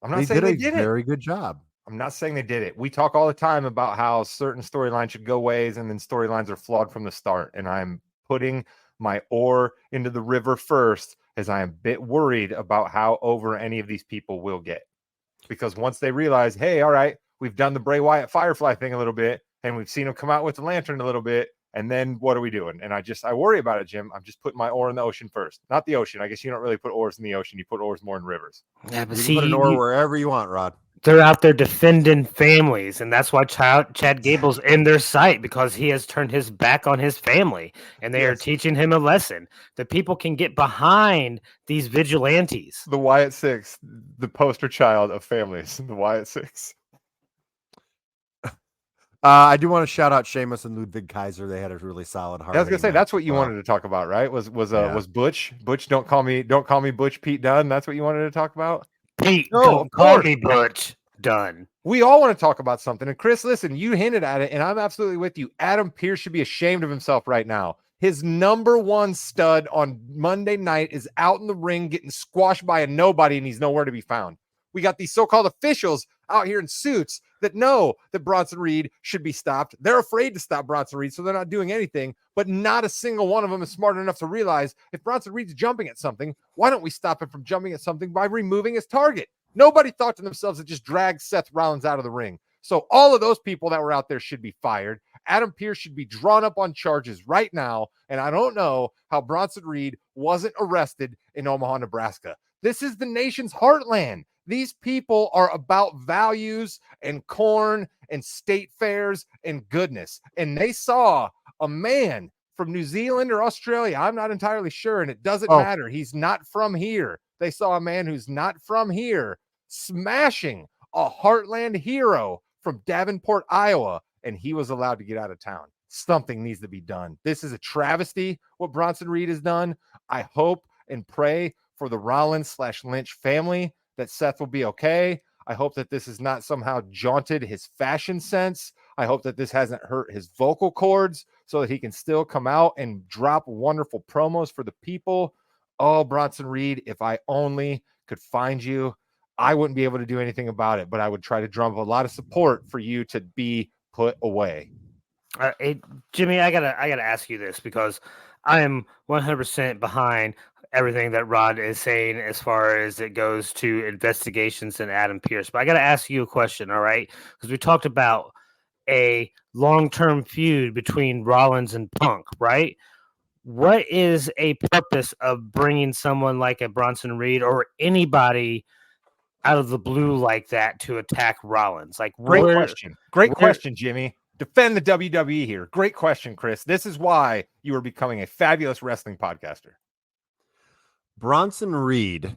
I'm not saying they did a very good job. I'm not saying they did it. We talk all the time about how certain storylines should go ways and then storylines are flawed from the start. And I'm putting my oar into the river first as I am a bit worried about how over any of these people will get. Because once they realize, hey, all right, we've done the Bray Wyatt Firefly thing a little bit and we've seen him come out with the lantern a little bit. And then what are we doing? And I worry about it, Jim. I'm just putting my oar in the ocean first. Not the ocean. I guess you don't really put oars in the ocean. You put oars more in rivers. Yeah, but you put an oar wherever you want, Rod. They're out there defending families, and that's why Chad Gable's in their sight, because he has turned his back on his family, and they are teaching him a lesson. The people can get behind these vigilantes. The Wyatt Six, the poster child of families. The Wyatt Six. I do want to shout out Sheamus and Ludwig Kaiser. They had a really solid I was gonna say that's what you wanted to talk about, right? Was Butch? Butch, don't call me Butch Pete Dunne. That's what you wanted to talk about? Pete, don't call me Butch Dunne. We all want to talk about something. And Chris, listen, you hinted at it, and I'm absolutely with you. Adam Pearce should be ashamed of himself right now. His number one stud on Monday night is out in the ring getting squashed by a nobody, and he's nowhere to be found. We got these so-called officials out here in suits that know that Bronson Reed should be stopped. They're afraid to stop Bronson Reed, so they're not doing anything. But not a single one of them is smart enough to realize if Bronson Reed's jumping at something, why don't we stop him from jumping at something by removing his target? Nobody thought to themselves to just drag Seth Rollins out of the ring. So all of those people that were out there should be fired. Adam Pearce should be drawn up on charges right now. And I don't know how Bronson Reed wasn't arrested in Omaha, Nebraska. This is the nation's heartland. These people are about values and corn and state fairs and goodness. And they saw a man from New Zealand or Australia. I'm not entirely sure, and it doesn't Oh. matter. He's not from here. They saw a man who's not from here smashing a Heartland hero from Davenport, Iowa, and he was allowed to get out of town. Something needs to be done. This is a travesty what Bronson Reed has done. I hope and pray for the Rollins/Lynch family that Seth will be okay. I hope that this has not somehow jaunted his fashion sense. I hope that this hasn't hurt his vocal cords so that he can still come out and drop wonderful promos for the people. Oh, Bronson Reed, if I only could find you, I wouldn't be able to do anything about it, but I would try to drum up a lot of support for you to be put away. Jimmy, I gotta ask you this because I am 100% behind everything that Rod is saying as far as it goes to investigations and Adam Pearce. But I got to ask you a question, all right? Because we talked about a long-term feud between Rollins and Punk, right? What is a purpose of bringing someone like a Bronson Reed or anybody out of the blue like that to attack Rollins? Like, Great question. Great question, Jimmy. Defend the WWE here. Great question, Chris. This is why you are becoming a fabulous wrestling podcaster. Bronson Reed,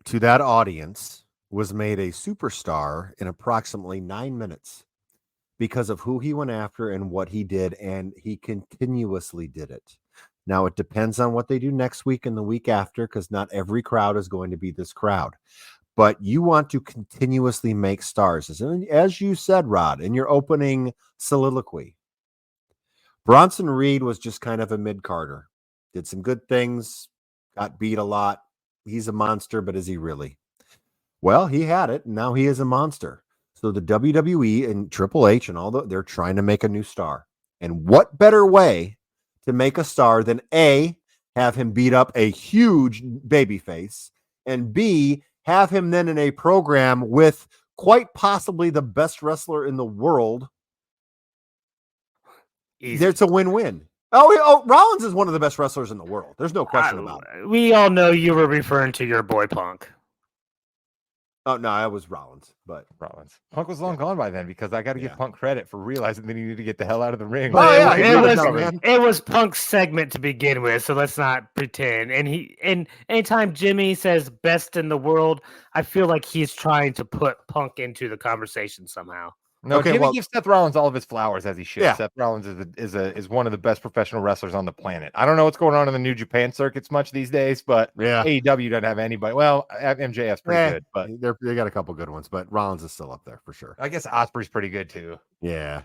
to that audience, was made a superstar in approximately 9 minutes because of who he went after and what he did, and he continuously did it. Now, it depends on what they do next week and the week after, because not every crowd is going to be this crowd. But you want to continuously make stars. As you said, Rod, in your opening soliloquy, Bronson Reed was just kind of a mid-carder. Did some good things, got beat a lot. He's a monster, but is he really? Well, he had it, and now he is a monster. So the WWE and Triple H and they're trying to make a new star. And what better way to make a star than A, have him beat up a huge babyface, and B, have him then in a program with quite possibly the best wrestler in the world. It's a win-win. Rollins is one of the best wrestlers in the world. There's no question about it. We all know you were referring to your boy Punk. Oh, no, I was Rollins, but Rollins. Punk was long gone by then because I got to give Punk credit for realizing that he needed to get the hell out of the ring. Oh, yeah. It was Punk's segment to begin with, so let's not pretend. And anytime Jimmy says best in the world, I feel like he's trying to put Punk into the conversation somehow. No, okay, Jimmy gives Seth Rollins all of his flowers as he should. Yeah. Seth Rollins is one of the best professional wrestlers on the planet. I don't know what's going on in the New Japan circuits much these days, but AEW doesn't have anybody. Well, MJF's pretty good, but they got a couple good ones. But Rollins is still up there for sure. I guess Osprey's pretty good too. Yeah.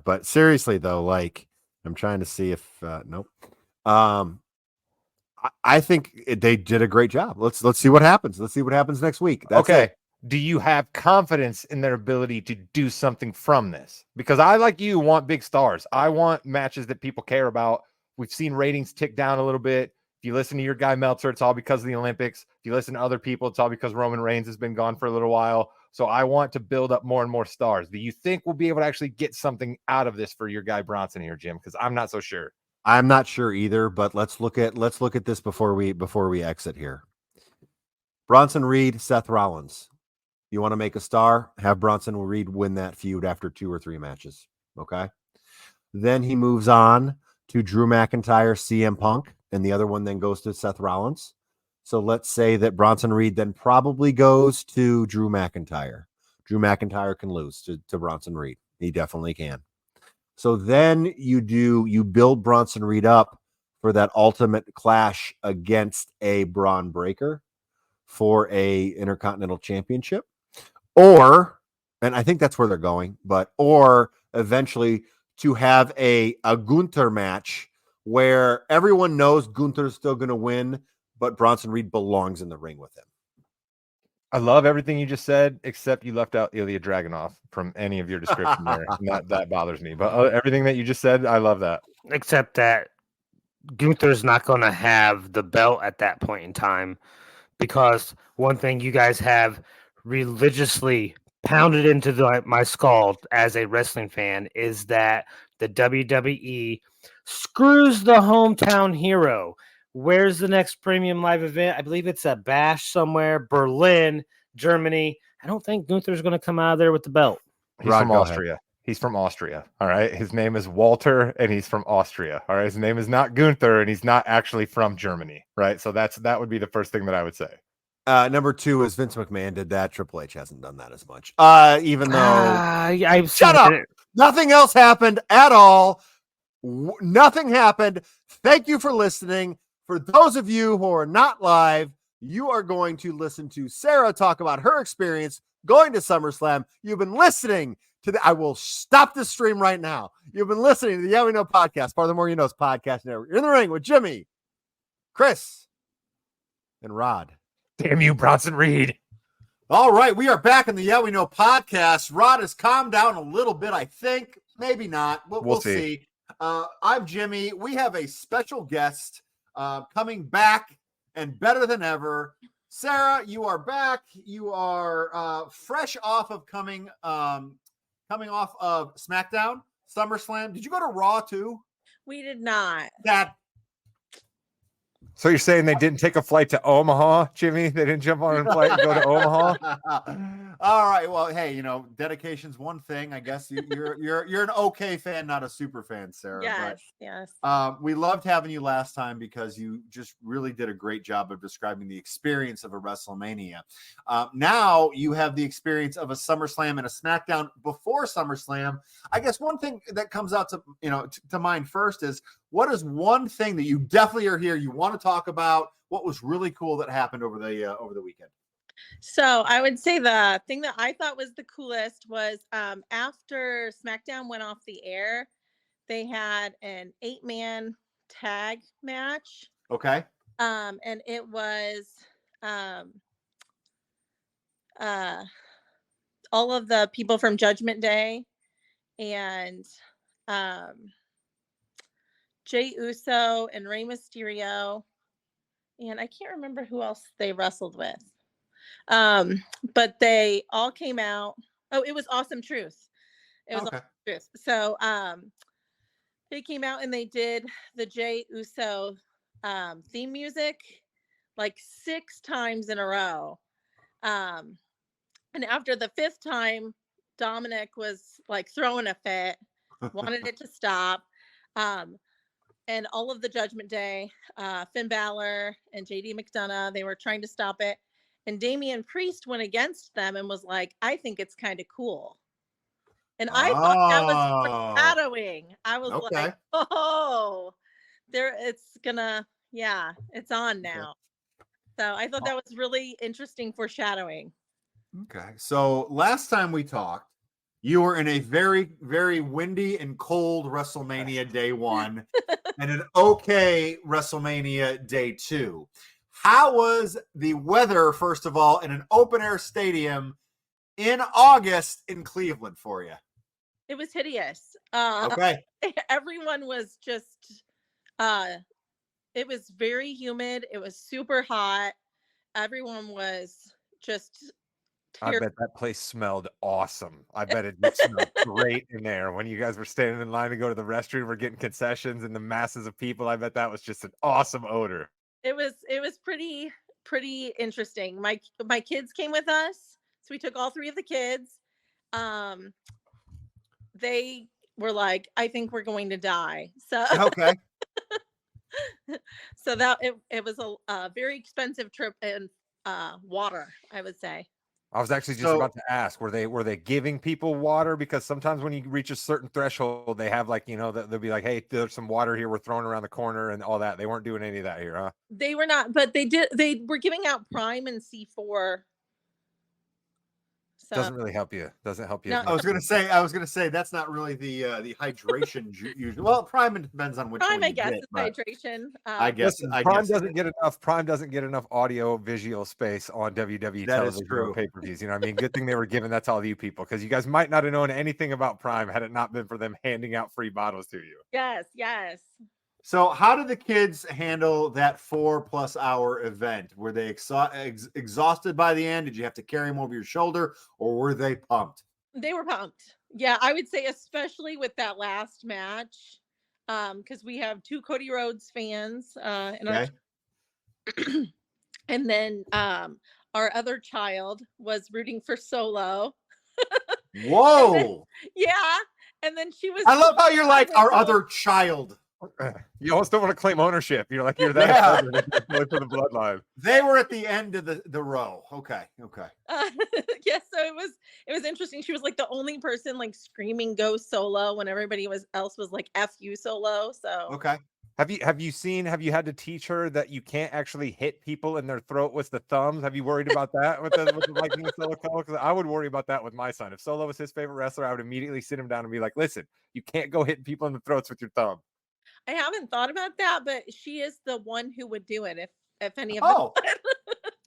But seriously though, like I'm trying to see if nope. I think they did a great job. Let's see what happens. Let's see what happens next week. That's okay. it. Do you have confidence in their ability to do something from this? Because I, like you, want big stars. I want matches that people care about. We've seen ratings tick down a little bit. If you listen to your guy Meltzer, it's all because of the Olympics. If you listen to other people, it's all because Roman Reigns has been gone for a little while. So I want to build up more and more stars. Do you think we'll be able to actually get something out of this for your guy Bronson here, Jim? Because I'm not so sure. I'm not sure either, but let's look at this before we exit here. Bronson Reed, Seth Rollins. You want to make a star? Have Bronson Reed win that feud after 2 or 3 matches. Okay. Then he moves on to Drew McIntyre, CM Punk, and the other one then goes to Seth Rollins. So let's say that Bronson Reed then probably goes to Drew McIntyre. Drew McIntyre can lose to Bronson Reed. He definitely can. So then you build Bronson Reed up for that ultimate clash against a Braun Breaker for a Intercontinental Championship. Or, and I think that's where they're going, or eventually to have a Gunther match where everyone knows Gunther's still going to win, but Bronson Reed belongs in the ring with him. I love everything you just said, except you left out Ilya Dragunov from any of your description there. That bothers me. But everything that you just said, I love that. Except that Gunther's not going to have the belt at that point in time, because one thing you guys have religiously pounded into my skull as a wrestling fan is that the WWE screws the hometown hero. Where's the next premium live event? I believe it's a Bash somewhere, Berlin, Germany. I don't think Gunther's going to come out of there with the belt. He's from Austria. He's from Austria. All right. His name is Walter, and he's from Austria. All right. His name is not Gunther, and he's not actually from Germany. Right. So that would be the first thing that I would say. Number 2 is Vince McMahon did that. Triple H hasn't done that as much. Even though I've shut seen up. it. Nothing else happened at all. Nothing happened. Thank you for listening. For those of you who are not live, you are going to listen to Sarah talk about her experience going to SummerSlam. You've been listening to I will stop this stream right now. You've been listening to the Yeah We Know podcast, part of the More You Knows podcast network. You're in the ring with Jimmy, Chris, and Rod. Damn you, Bronson Reed. All right, we are back in the Yeah We Know podcast. Rod has calmed down a little bit, I think. Maybe not, but we'll see. I'm Jimmy. We have a special guest coming back and better than ever. Sarah, you are back. You are fresh off of coming off of SmackDown, SummerSlam. Did you go to Raw too? We did not. So you're saying they didn't take a flight to Omaha, Jimmy? They didn't jump on a flight and go to Omaha? All right. Well, hey, dedication's one thing. I guess you're an okay fan, not a super fan, Sarah. Yes, yes. We loved having you last time because you just really did a great job of describing the experience of a WrestleMania. Now you have the experience of a SummerSlam and a SmackDown before SummerSlam. I guess one thing that comes out to mind first is, what is one thing that you definitely are here, you want to talk about? What was really cool that happened over the weekend? So I would say the thing that I thought was the coolest was after SmackDown went off the air, they had an 8-man tag match. Okay. And it was all of the people from Judgment Day and Jey Uso and Rey Mysterio, and I can't remember who else they wrestled with. But they all came out. Oh, it was Awesome Truth. It was Awesome Truth. So they came out and they did the Jey Uso theme music like 6 times in a row. And after the 5th time, Dominic was like throwing a fit, wanted it to stop. And all of the Judgment Day, Finn Balor and JD McDonough, they were trying to stop it. And Damian Priest went against them and was like, I think it's kind of cool. And I thought that was foreshadowing. I was like, oh, it's on now. So I thought that was really interesting foreshadowing. Okay. So last time we talked, you were in a very, very windy and cold WrestleMania Day 1 and an okay WrestleMania Day 2. How was the weather, first of all, in an open-air stadium in August in Cleveland for you? It was hideous. Okay. Everyone was just, it was very humid. It was super hot. Everyone was just I bet that place smelled awesome. I bet it smelled great in there. When you guys were standing in line to go to the restroom or getting concessions and the masses of people, I bet that was just an awesome odor. It was pretty interesting. My kids came with us, so we took all 3 of the kids. They were like, I think we're going to die. So okay. So that it was a very expensive trip in water, I would say. I was actually just about to ask, were they giving people water? Because sometimes when you reach a certain threshold, they have like, they'll be like, hey, there's some water here. We're throwing around the corner and all that. They weren't doing any of that here, huh? They were not, but they were giving out Prime and C4. So doesn't really help you. Doesn't help you. No. I was gonna say that's not really the hydration usually. Well, Prime depends on which Prime, one I you guess, get, is but hydration. I guess Prime doesn't get enough. Prime doesn't get enough audio visual space on WWE That is television true. pay-per-views. You know what I mean? Good thing they were giving that to all you people, because you guys might not have known anything about Prime had it not been for them handing out free bottles to you. Yes. So how did the kids handle that 4+ hour event? Were they exhausted by the end? Did you have to carry them over your shoulder, or were they pumped? They were pumped. Yeah, I would say especially with that last match, because we have 2 Cody Rhodes fans, and and then our other child was rooting for Solo. Whoa! Yeah, And then she was. I love how you're like our Oh, other child. You almost don't want to claim ownership. You're like, you're that Yeah. important if you're going for the bloodline. They were at the end of the row. Okay. yeah, so it was interesting. She was like the only person like screaming "Go Solo" when everybody else was like "F you Solo." So Okay. Have you had to teach her that you can't actually hit people in their throat with the thumbs? Have you worried about that with the Viking Solo Solo? Because I would worry about that with my son. If Solo was his favorite wrestler, I would immediately sit him down and be like, listen, you can't go hitting people in the throats with your thumb. I haven't thought about that, but she is the one who would do it if any of Oh. them.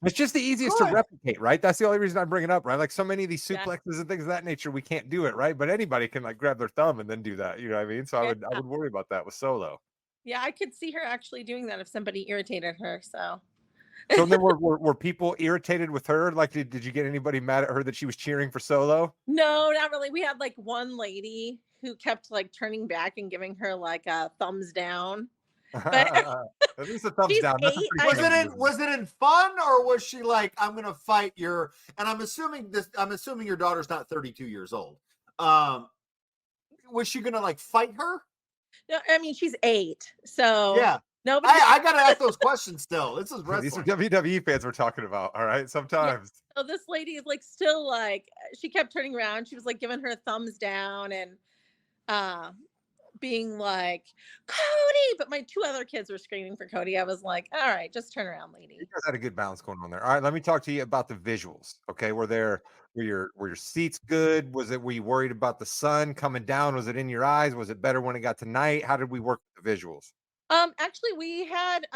It's just the easiest to Good. replicate, right? That's the only reason I bring it up, right? Like so many of these Yeah. suplexes and things of that nature, we can't do it, right? But anybody can like grab their thumb and then do that. You know what I mean? So I Yeah. would worry about that with Solo. Yeah, I could see her actually doing that if somebody irritated her. So So then were people irritated with her? Like, did you get anybody mad at her that she was cheering for Solo? no, not really. We had like one lady who kept like turning back and giving her like a thumbs down. At least a thumbs She's down. That's a 8. pretty Was big it in movement. was it in fun, or was she like, I'm gonna fight your, and I'm assuming your daughter's not 32 years old. Was she gonna like fight her? No, I mean she's 8, so Yeah. nobody. I gotta ask those questions still. This is These are wrestling. WWE fans we're talking about. All right. Sometimes. So this lady is like still like she kept turning around. She was like giving her a thumbs down and being like Cody, but my 2 other kids were screaming for Cody. I was like, all right, just turn around, lady. You guys had a good balance going on there. All right, let me talk to you about the visuals. Okay, were your seats good? Were you worried about the sun coming down? Was it in your eyes? Was it better when it got to night? How did we work with the visuals? Actually we had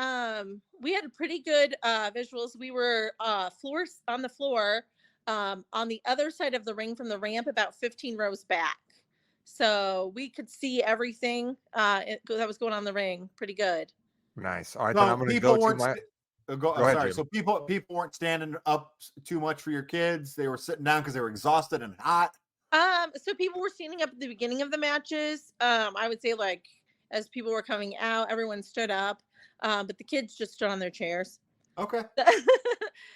pretty good visuals. We were floors on the floor on the other side of the ring from the ramp about 15 rows back. So we could see everything that was going on in the ring pretty good. Nice. All right, then So I'm going to people go to weren't. my. Go ahead, sorry. Jim. So people weren't standing up too much for your kids. They were sitting down because they were exhausted and hot. So people were standing up at the beginning of the matches. I would say like as people were coming out, everyone stood up. But the kids just stood on their chairs. Okay.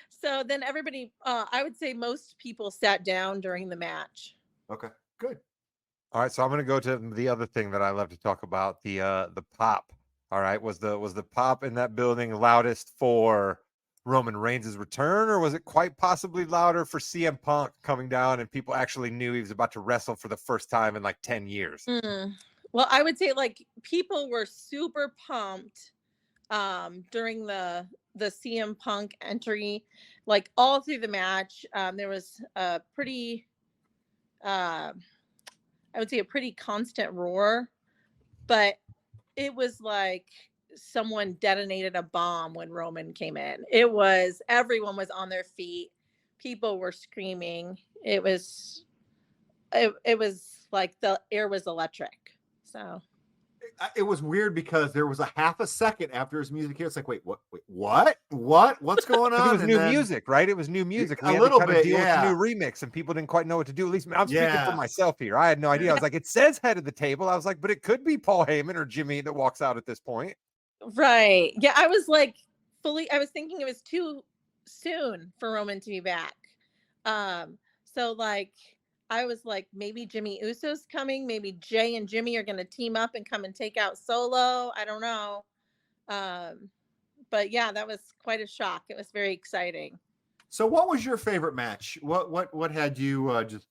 So then everybody, I would say most people sat down during the match. Okay. Good. All right, so I'm going to go to the other thing that I love to talk about, the pop. All right, was the pop in that building loudest for Roman Reigns' return, or was it quite possibly louder for CM Punk coming down and people actually knew he was about to wrestle for the first time in like 10 years? Well, I would say like people were super pumped during the CM Punk entry, like all through the match. There was a pretty I would say a pretty constant roar, but it was like someone detonated a bomb when Roman came in. Everyone was on their feet. People were screaming. It was like the air was electric. So It was weird because there was a half a second after his music hit. It's like, wait, what's going on? It was And new then- music, right? It was new music. A We had little to kind bit, of deal with yeah. the new remix, and people didn't quite know what to do. At least I'm speaking Yeah. for myself here. I had no idea. I was like, it says head of the table. I was like, but it could be Paul Heyman or Jimmy that walks out at this point. right. Yeah, I was like I was thinking it was too soon for Roman to be back. So like I was like, maybe Jimmy Uso's coming. Maybe Jay and Jimmy are going to team up and come and take out Solo. I don't know. But yeah, that was quite a shock. It was very exciting. So, what was your favorite match? What had you just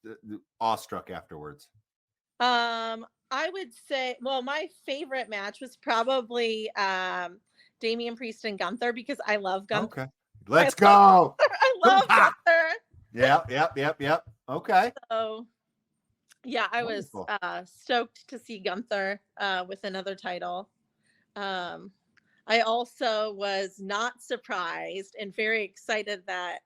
awestruck afterwards? I would say, well, my favorite match was probably Damian Priest and Gunther because I love Gunther. Okay, let's go. I love Gunther. Yep. Okay. So, yeah, I was Wonderful. stoked to see Gunther with another title. I also was not surprised and very excited that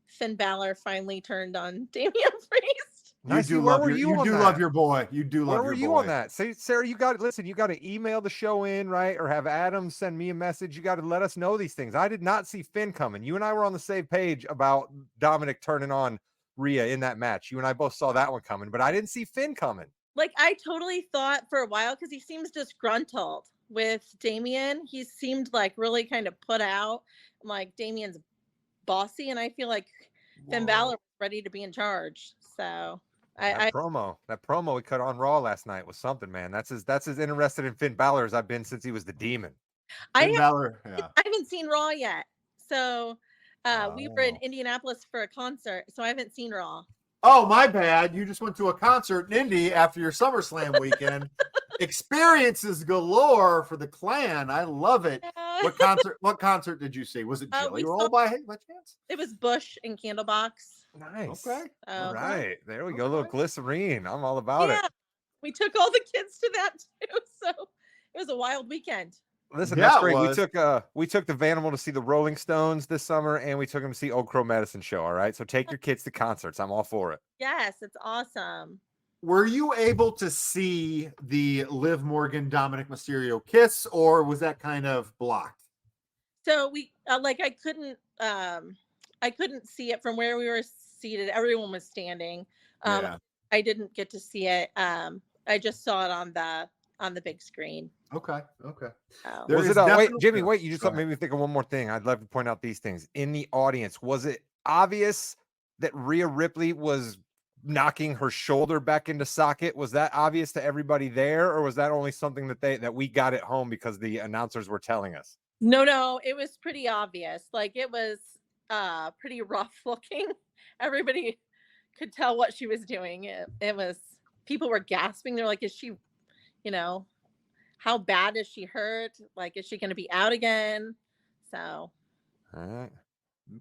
Finn Balor finally turned on Damian Priest. Nice. You do Where love were your, you you on do that? love your boy. You do love Where your were you boy. on that? Say, Sarah, you got to email the show in, right? Or have Adam send me a message. You got to let us know these things. I did not see Finn coming. You and I were on the same page about Dominic turning on Rhea in that match. You and I both saw that one coming, but I didn't see Finn coming. Like I totally thought for a while because he seems disgruntled with Damian. He seemed like really kind of put out. Like Damian's bossy, and I feel like Finn Balor was ready to be in charge. So I That promo he cut on Raw last night was something, man. That's as interested in Finn Balor as I've been since he was the Demon. Finn I Balor, yeah. I haven't seen Raw yet. So we were in Oh. Indianapolis for a concert, so I haven't seen Raw. Oh, my bad. You just went to a concert in Indy after your SummerSlam weekend. Experiences galore for the clan. I love it. Yeah. What concert did you see? Was it Jelly we Roll saw- by chance? It was Bush and Candlebox. Nice. Okay. All Oh, right. There we go. A little Okay. glycerine. I'm all about yeah. it. We took all the kids to that too. So it was a wild weekend. Listen, Yeah, that's it great. was. We took the Vanimal to see the Rolling Stones this summer, and we took them to see Old Crow Medicine Show. All right. So take your kids to concerts. I'm all for it. Yes, it's awesome. Were you able to see the Liv Morgan Dominic Mysterio kiss, or was that kind of blocked? So we I couldn't see it from where we were seated. Everyone was standing. Yeah. I didn't get to see it. I just saw it on the big screen. Okay. So. There Was is it? Wait, definitely- Jimmy. Wait. You just Go made me think of one more thing. I'd love to point out these things in the audience. Was it obvious that Rhea Ripley was knocking her shoulder back into socket? Was that obvious to everybody there, or was that only something that we got at home because the announcers were telling us? No, it was pretty obvious. Like it was pretty rough looking. Everybody could tell what she was doing. It was people were gasping. They're like, is she, how bad is she hurt? Like, is she going to be out again? So All right.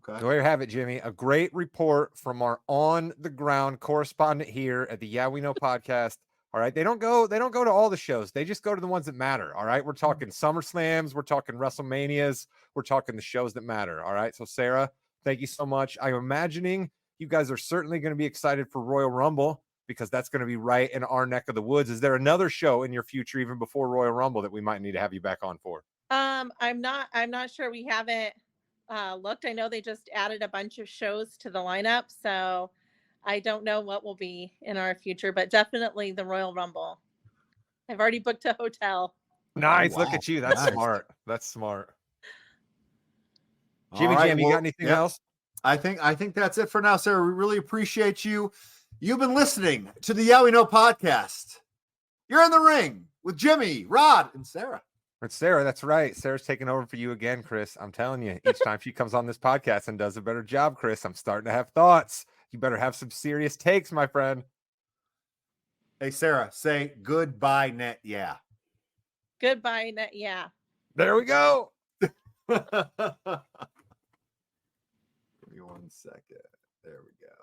Okay. There you have it, Jimmy. A great report from our on the ground correspondent here at the Yeah We Know podcast. All right. They don't go to all the shows. They just go to the ones that matter. All right. We're talking SummerSlams, we're talking WrestleManias, we're talking the shows that matter. All right. So Sarah, thank you so much. I'm imagining you guys are certainly going to be excited for Royal Rumble because that's going to be right in our neck of the woods. Is there another show in your future, even before Royal Rumble, that we might need to have you back on for? I'm not sure. We haven't looked. I know they just added a bunch of shows to the lineup, so I don't know what will be in our future, but definitely the Royal Rumble. I've already booked a hotel. Nice. wow. Look at you. That's Nice. smart. That's smart. All Jimmy right, Jam, you well, got anything yep. else? I think that's it for now, Sarah. We really appreciate you. You've been listening to the Yeah We Know podcast. You're in the ring with Jimmy, Rod, and Sarah. It's Sarah. That's right. Sarah's taking over for you again, Chris. I'm telling you, each time she comes on this podcast and does a better job, Chris, I'm starting to have thoughts. You better have some serious takes, my friend. Hey, Sarah, say goodbye, net. Yeah. Goodbye. Yeah. There we go. Give me 1 second. There we go.